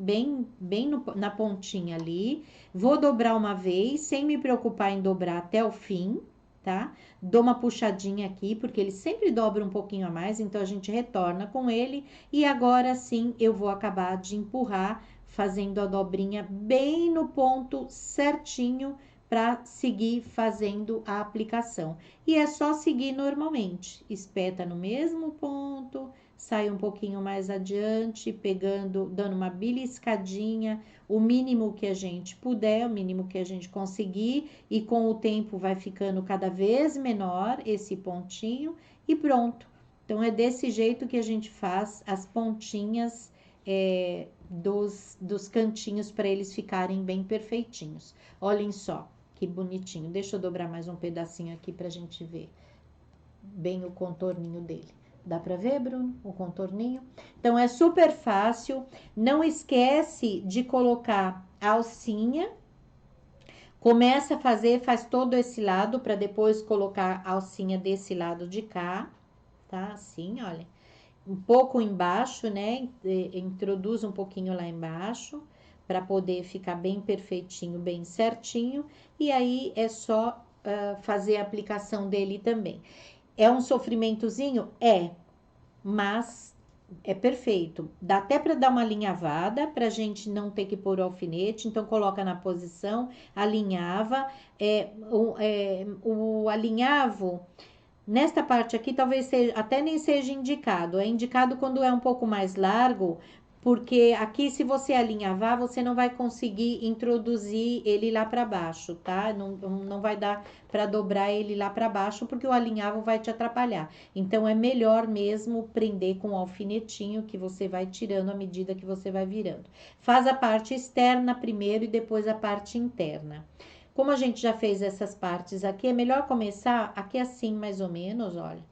na pontinha ali. Vou dobrar uma vez, sem me preocupar em dobrar até o fim, tá? Dou uma puxadinha aqui, porque ele sempre dobra um pouquinho a mais, então a gente retorna com ele. E agora sim, eu vou acabar de empurrar, fazendo a dobrinha bem no ponto certinho, para seguir fazendo a aplicação. E é só seguir normalmente. Espeta no mesmo ponto, sai um pouquinho mais adiante, pegando, dando uma beliscadinha, o mínimo que a gente puder, o mínimo que a gente conseguir, e com o tempo vai ficando cada vez menor esse pontinho e pronto. Então, é desse jeito que a gente faz as pontinhas dos cantinhos para eles ficarem bem perfeitinhos. Olhem só. Que bonitinho. Deixa eu dobrar mais um pedacinho aqui pra gente ver bem o contorninho dele. Dá pra ver, Bruno? O contorninho? Então, é super fácil. Não esquece de colocar a alcinha. Começa a fazer, faz todo esse lado para depois colocar a alcinha desse lado de cá, tá? Assim, olha. Um pouco embaixo, né? Introduz um pouquinho lá embaixo, para poder ficar bem perfeitinho, bem certinho. E aí é só fazer a aplicação dele também. É um sofrimentozinho? É, mas é perfeito. Dá até para dar uma alinhavada, para a gente não ter que pôr o alfinete. Então, coloca na posição, alinhava. O alinhavo, nesta parte aqui, talvez seja, até nem seja indicado. É indicado quando é um pouco mais largo, porque aqui se você alinhavar, você não vai conseguir introduzir ele lá para baixo, tá? Não vai dar para dobrar ele lá para baixo, porque o alinhavo vai te atrapalhar. Então é melhor mesmo prender com o alfinetinho que você vai tirando à medida que você vai virando. Faz a parte externa primeiro e depois a parte interna. Como a gente já fez essas partes aqui, é melhor começar aqui assim mais ou menos, olha.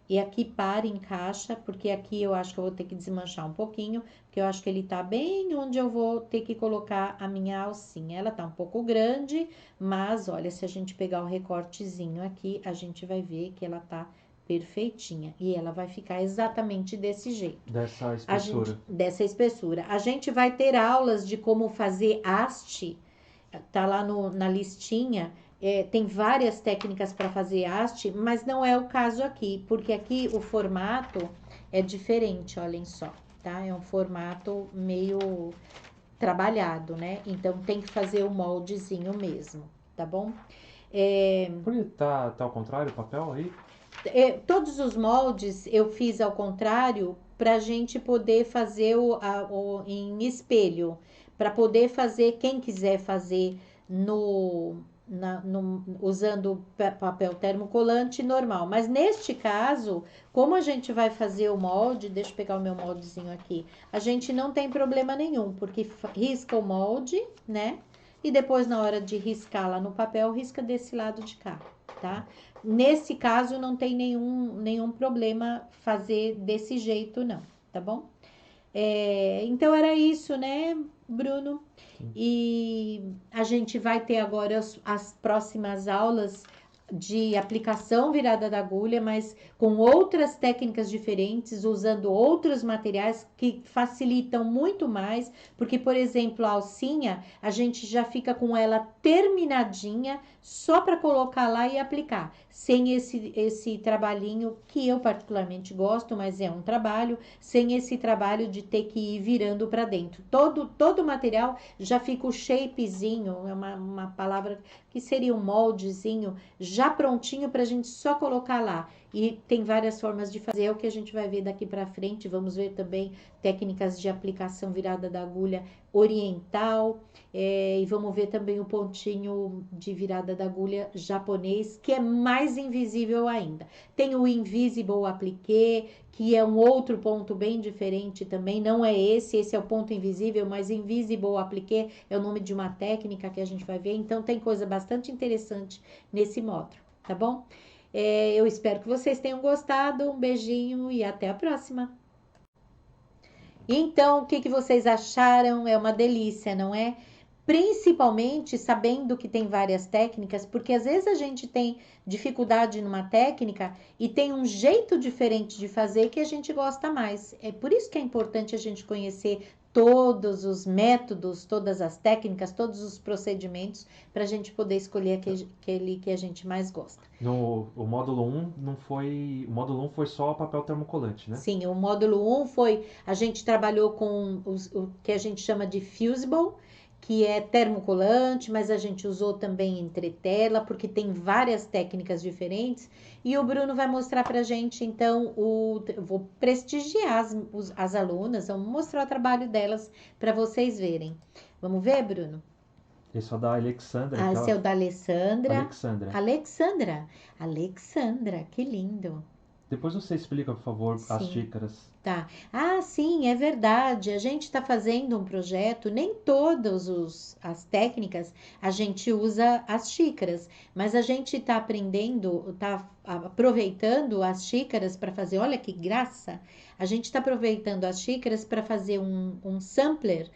E aqui para, encaixa, porque aqui eu acho que eu vou ter que desmanchar um pouquinho, porque eu acho que ele tá bem onde eu vou ter que colocar a minha alcinha. Ela tá um pouco grande, mas olha, se a gente pegar o recortezinho aqui, a gente vai ver que ela tá perfeitinha. E ela vai ficar exatamente desse jeito. Dessa espessura. Dessa espessura. A gente vai ter aulas de como fazer haste, tá lá na listinha. Tem várias técnicas para fazer haste, mas não é o caso aqui, porque aqui o formato é diferente, olhem só, tá? É um formato meio trabalhado, né? Então tem que fazer o moldezinho mesmo, tá bom? Por que tá ao contrário o papel aí? Todos os moldes eu fiz ao contrário para a gente poder fazer em espelho, para poder fazer, quem quiser fazer usando papel termocolante normal. Mas neste caso, como a gente vai fazer o molde, deixa eu pegar o meu moldezinho aqui, a gente não tem problema nenhum, porque risca o molde, né? E depois, na hora de riscar lá no papel, risca desse lado de cá, tá? Nesse caso, não tem nenhum problema fazer desse jeito, não, tá bom? Então, era isso, né, Bruno? E a gente vai ter agora as próximas aulas de aplicação virada da agulha, mas com outras técnicas diferentes, usando outros materiais que facilitam muito mais, porque, por exemplo, a alcinha, a gente já fica com ela terminadinha, só para colocar lá e aplicar, sem esse trabalhinho que eu particularmente gosto, mas é um trabalho, sem esse trabalho de ter que ir virando para dentro. Todo o material já fica o shapezinho, é uma palavra que seria um moldezinho, já prontinho para a gente só colocar lá. E tem várias formas de fazer, é o que a gente vai ver daqui para frente. Vamos ver também técnicas de aplicação virada da agulha oriental, e vamos ver também o pontinho de virada da agulha japonês, que é mais invisível ainda. Tem o Invisible Appliqué, que é um outro ponto bem diferente também, não é esse é o ponto invisível, mas Invisible Appliqué é o nome de uma técnica que a gente vai ver, então tem coisa bastante interessante nesse módulo, tá bom? Eu espero que vocês tenham gostado, um beijinho e até a próxima! Então, o que vocês acharam? É uma delícia, não é? Principalmente sabendo que tem várias técnicas, porque às vezes a gente tem dificuldade numa técnica e tem um jeito diferente de fazer que a gente gosta mais. É por isso que é importante a gente conhecer todos os métodos, todas as técnicas, todos os procedimentos, para a gente poder escolher aquele que a gente mais gosta. O módulo 1 não foi. O módulo 1 foi só papel termocolante, né? Sim, o módulo 1 foi. A gente trabalhou com o que a gente chama de fusible, que é termocolante, mas a gente usou também entretela, porque tem várias técnicas diferentes. E o Bruno vai mostrar pra gente, então, vou prestigiar as alunas, vamos mostrar o trabalho delas para vocês verem. Vamos ver, Bruno? Esse é o da Alexandra. Esse é o da Alessandra. Alexandra. Alexandra, que lindo. Depois você explica, por favor, as Sim. xícaras. Tá. Ah, sim, é verdade. A gente está fazendo um projeto, nem todas as técnicas a gente usa as xícaras, mas a gente está aprendendo, está aproveitando as xícaras para fazer, olha que graça! A gente está aproveitando as xícaras para fazer um sampler,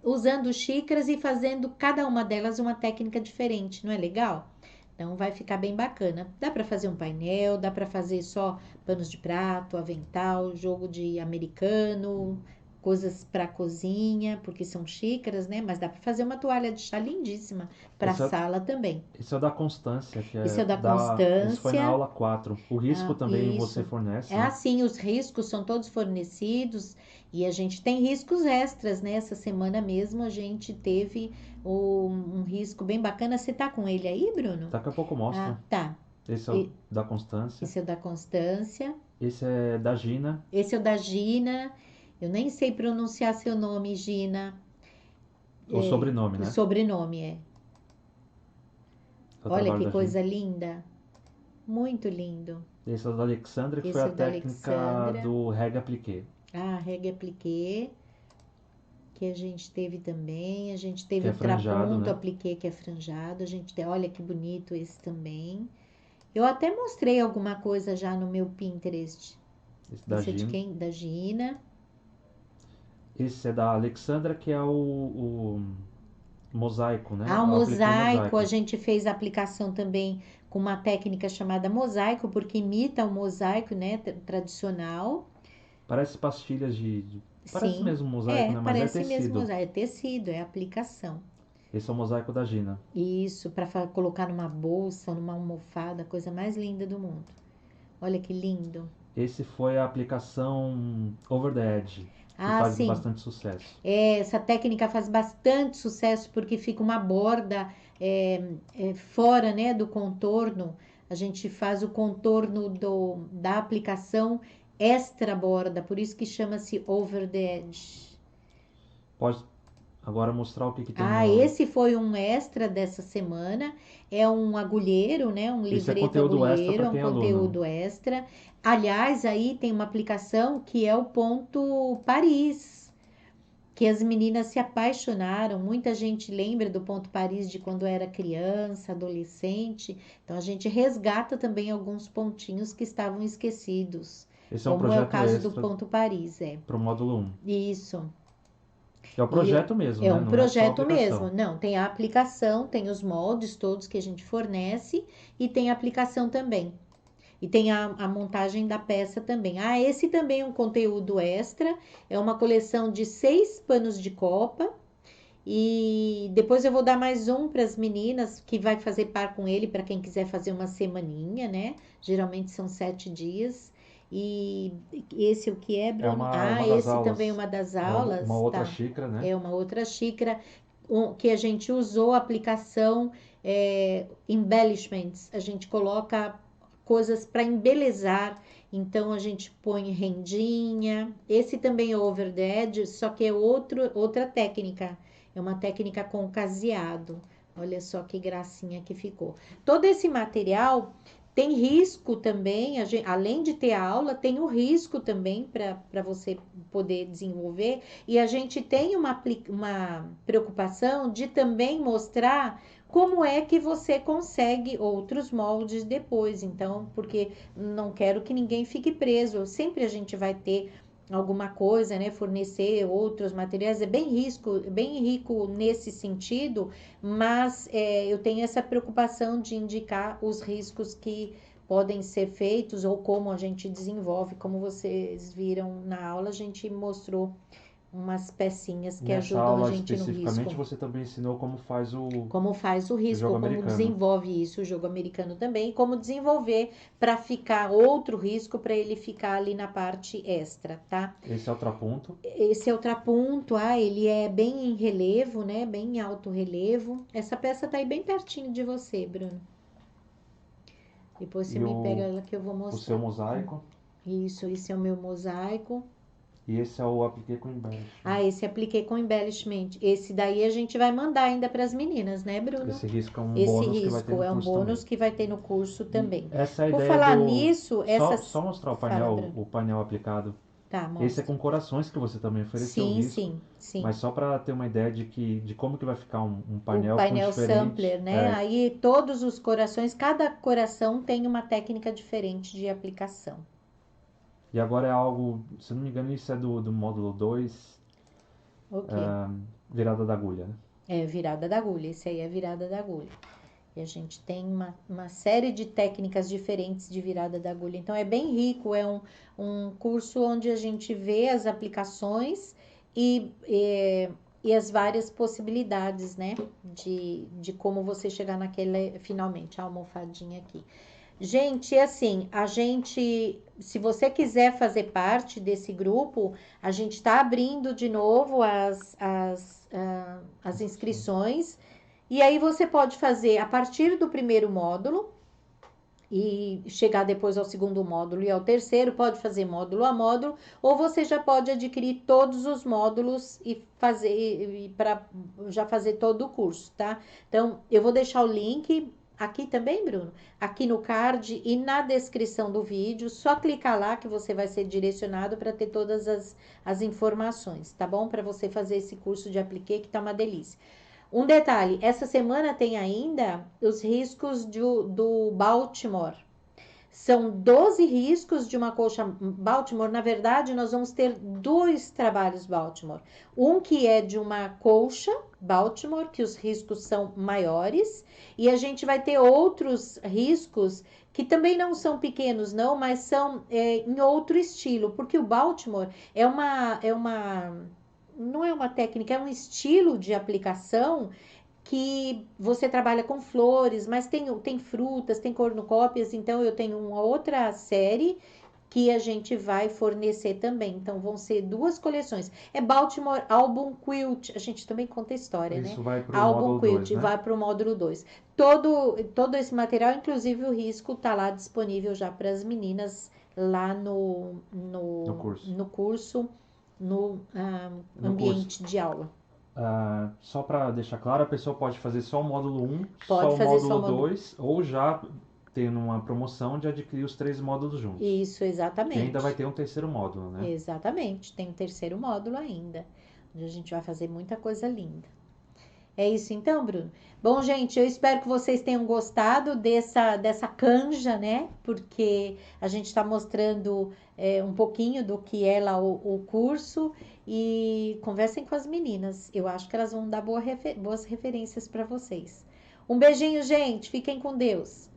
usando xícaras e fazendo cada uma delas uma técnica diferente, não é legal? Então vai ficar bem bacana. Dá para fazer um painel, dá para fazer só panos de prato, avental, jogo de americano, coisas para cozinha, porque são xícaras, né? Mas dá para fazer uma toalha de chá lindíssima para sala também. Esse é o da Constância, que é Esse é o da Constância. Isso foi na aula 4. O risco também isso. você fornece. É assim, os riscos são todos fornecidos e a gente tem riscos extras, né? Essa semana mesmo a gente teve um risco bem bacana. Você tá com ele aí, Bruno? Daqui a pouco eu mostro. Ah, tá. Esse é o da Constância. Esse é o da Constância. Esse é da Gina. Esse é o da Gina. Eu nem sei pronunciar seu nome, Gina. O sobrenome, O né? sobrenome é. É o Olha trabalho que da Gina. coisa linda. Muito lindo. Esse é o da Alexandra, que foi Esse a é o da técnica Alexandra. do rega appliqué, Ah, rega appliqué, que a gente teve também. A gente teve que é o franjado, traponto né? appliqué, que é franjado. Olha que bonito esse também. Eu até mostrei alguma coisa já no meu Pinterest. Esse da Esse é de Gina. quem? Da Gina. Esse é da Alexandra, que é o mosaico, né? Ah, o Eu apliquei mosaico, a mosaico. gente fez a aplicação também com uma técnica chamada mosaico, porque imita o mosaico, né, tradicional. Parece pastilhas Parece Sim, mesmo mosaico, né? Mas é parece mesmo tecido. mosaico, é tecido, é aplicação. Esse é o mosaico da Gina. Isso, para colocar numa bolsa, numa almofada, coisa mais linda do mundo. Olha que lindo. Esse foi a aplicação Over the Edge, que Ah, faz sim. bastante sucesso. Essa técnica faz bastante sucesso porque fica uma borda fora, né, do contorno. A gente faz o contorno da aplicação extra borda, por isso que chama-se over the edge. Pode agora mostrar o que tem Ah, no. esse foi um extra dessa semana. É um agulheiro, né? Um Esse é livreto conteúdo extra agulheiro, para é um quem é aluno. conteúdo extra. Aliás, aí tem uma aplicação que é o ponto Paris, que as meninas se apaixonaram. Muita gente lembra do ponto Paris de quando era criança, adolescente. Então a gente resgata também alguns pontinhos que estavam esquecidos, Esse é um como é o projeto caso do extra ponto Paris, é. para o módulo 1. Isso. É o E projeto mesmo, é né? um Não é só a projeto mesmo. aplicação. Não, tem a aplicação, tem os moldes todos que a gente fornece e tem a aplicação também. E tem a montagem da peça também. Ah, esse também é um conteúdo extra. É uma coleção de 6 panos de copa. E depois eu vou dar mais um para as meninas que vai fazer par com ele, para quem quiser fazer uma semaninha, né? Geralmente são 7 dias. E esse o que é, É Bruno? uma Ah, das esse também é aulas. uma das É uma aulas, outra tá? xícara, né? É uma outra xícara que a gente usou a aplicação embellishments. A gente coloca coisas para embelezar. Então a gente põe rendinha. Esse também é over the edge, só que é outra técnica. É uma técnica com caseado. Olha só que gracinha que ficou. Todo esse material tem risco também, além de ter a aula, tem o risco também para você poder desenvolver. E a gente tem uma preocupação de também mostrar como é que você consegue outros moldes depois. Então, porque não quero que ninguém fique preso. Sempre a gente vai ter alguma coisa, né? Fornecer outros materiais. É bem rico nesse sentido, mas eu tenho essa preocupação de indicar os riscos que podem ser feitos ou como a gente desenvolve. Como vocês viram na aula, a gente mostrou umas pecinhas que Nessa ajudam a aula gente no especificamente, risco. você também ensinou como faz Como faz o o jogo risco, como americano. desenvolve isso, o jogo americano também, e como desenvolver para ficar outro risco para ele ficar ali na parte extra, tá? Esse é o traponto. Esse é o trapunto, ele é bem em relevo, né? Bem em alto relevo. Essa peça tá aí bem pertinho de você, Bruno. Depois você E me pega ela que eu vou o seu mostrar. mosaico. Isso, esse é o meu mosaico. E esse é o apliqué com embellishment. Ah, esse apliquei com embellishment. Esse daí a gente vai mandar ainda para as meninas, né, Bruno? Esse risco é um Esse bônus que vai ter risco no é um curso também. bônus que vai ter no curso E também. essa é a Por ideia falar do. nisso, Só mostrar Fala, Bruno. o painel aplicado. Tá, Esse é mostra. com corações que você também ofereceu o Sim, risco, sim, sim. mas só para ter uma ideia de como que vai ficar um O painel com painel diferentes. sampler, né? Aí todos os corações, cada coração tem uma técnica diferente de aplicação. E agora é algo, se não me engano, isso é do módulo 2, Ok. virada da agulha, né? É virada da agulha. Esse aí é virada da agulha. E a gente tem uma série de técnicas diferentes de virada da agulha. Então é bem rico, um curso onde a gente vê as aplicações e as várias possibilidades, né? De como você chegar naquele, finalmente, a almofadinha aqui. Gente, assim, se você quiser fazer parte desse grupo, a gente está abrindo de novo as inscrições. E aí você pode fazer a partir do primeiro módulo, e chegar depois ao segundo módulo e ao terceiro, pode fazer módulo a módulo, ou você já pode adquirir todos os módulos e fazer para já fazer todo o curso, tá? Então, eu vou deixar o link aqui também, Bruno, aqui no card e na descrição do vídeo, só clicar lá que você vai ser direcionado para ter todas as informações, tá bom? Para você fazer esse curso de appliqué que tá uma delícia. Um detalhe, essa semana tem ainda os riscos do Baltimore. São 12 riscos de uma colcha Baltimore. Na verdade, nós vamos ter dois trabalhos Baltimore. Um que é de uma colcha Baltimore, que os riscos são maiores, e a gente vai ter outros riscos que também não são pequenos, não, mas são em outro estilo, porque o Baltimore não é uma técnica, é um estilo de aplicação que você trabalha com flores, mas tem frutas, tem cornucópias, então eu tenho uma outra série que a gente vai fornecer também. Então vão ser duas coleções. É Baltimore Album Quilt, a gente também conta história, né? Isso vai pro Album módulo Quilt 2, né? vai para o módulo 2. Todo esse material, inclusive o risco, tá lá disponível já para as meninas lá No curso. no curso, no No curso. ambiente de aula. Só para deixar claro, a pessoa pode fazer só o módulo 1, Pode só o fazer só módulo o módulo. 2, ou já tendo uma promoção de adquirir os 3 módulos juntos. Isso, Que ainda vai exatamente. ter um terceiro módulo, né? Exatamente. Tem um terceiro módulo ainda, onde a gente vai fazer muita coisa linda. É isso então, Bruno? Bom, gente, eu espero que vocês tenham gostado dessa canja, né? Porque a gente está mostrando um pouquinho do que é lá o curso e conversem com as meninas. Eu acho que elas vão dar boas referências para vocês. Um beijinho, gente. Fiquem com Deus.